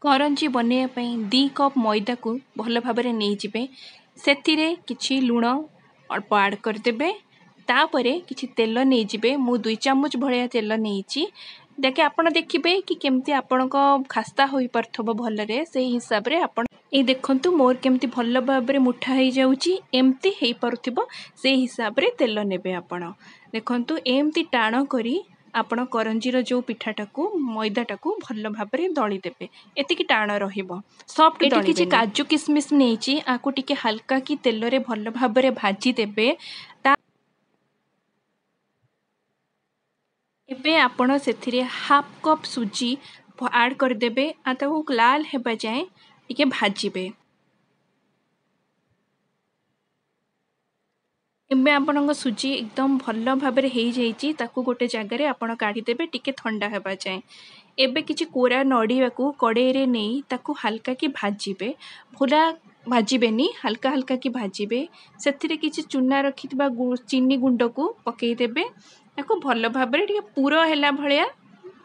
करंजी बनैया 2 कप मैदा को भल भाव नहीं जिबे सेथिरे किछि लुण अल्प ऐड करदेबे तापरे किछि तेल नहीं जिबे मु 2 चम्मच भलिया तेल नहींची देखे आपण देखिबे कि केमती आपणको खास्ता होई परथबो भलरे से हिसाब रे आपण ए देखंतु मोर केमती भल भाव रे मुठा हे जाउची एमती हेई परथिबो से हिसाब रे तेल नेबे आपण देखंतु एमती टाण करी आपण करंजीर जो पिठाटा को मैदाटा को भल भाव रे दली देबे एतिकी टाण रहिबो सॉफ्ट दली किछि काजू किसमिस नेची आकु टिके हल्का की तेल रे भल भाव रे भाजी देबे एबे आपण सेथिरे हाफ कप सुजी ऐड कर देबे आ ताको लाल हेबा जाए टिके भाजीबे एबे आपणक सुजी एकदम भल भाव रे हेई जाईची ताकू गोटे जगार आपण काढ़ी देबे टिके ठंडा हेबा जाए एबे किछि कोरा नड़िया को कड़े रे नहीं ताकू हल्का की भाजीबे पूरा भाजीबेनी हल्का हल्का की भाजीबे सेथिरे किछि चूना रखितबा चीनी गुंड को पकई देबे ताकू भल भाव रे टिके पूरा हेला भलिया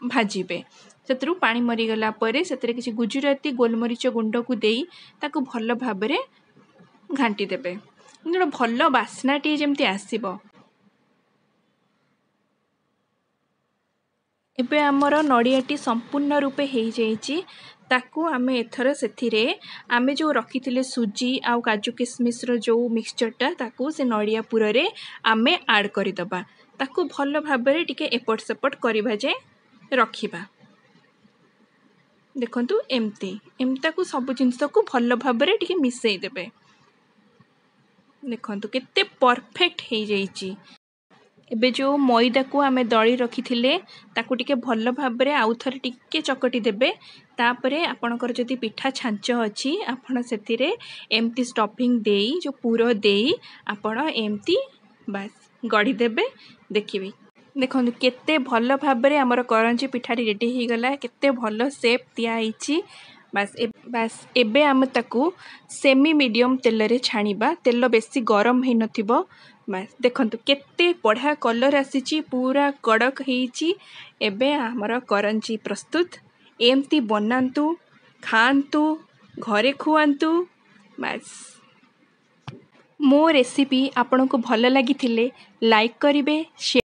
भाजीबे सेतरु पानी मरी गला परे सेतरे किछि गुजराती गोलमरीच गुंड को देई ताकू भल भाव रे घांटी देबे गोटे भल बास्नाटी जमती आसीबो एबे हमर नड़ियाटी संपूर्ण रूपे हेई जाईची ताकू आमे एथर सेथिरे आमे जो रखिथिले सुजी आ काजू किसमिस रो जो मिक्सचरटा ताकू से नड़िया पुर रे आमे ऐड करि दबा ताकू भल भाव रे टिके एपट सेपट करिबा जे रखिबा देखंतु एमता को सब जिंस को भल भाव रे टिके मिसई देबे देखंतु केते परफेक्ट हेई जाईची एबे जो मैदा को आमे दली रखिथिले ताकू टिके भल भाव रे आउ थरे टिके चकटी देबे तापरे आपणकर जदि पिठा छांच अछि आपण सेथिरे एमती स्टफिंग देई जो पूरो देई आपण एमती बस गढ़ी देबे देखिबे देखंतु केते भल भाव रे हमर करंजी पिठाटी रेडी हे गला केते भल शेप दिया आइची बस एबे आम ताकू सेमी मीडियम तेल रे छाणीबा तेल बेसी गरम हे नथिबो बस देखंतु केते बढ़िया कलर आसीची पूरा कड़क हेची एबे हमर करंजी प्रस्तुत एमती बनांतु खांतु घरे खुआंतु बस मो रेसिपी आपनको भल लागिथिले लाइक करिवे।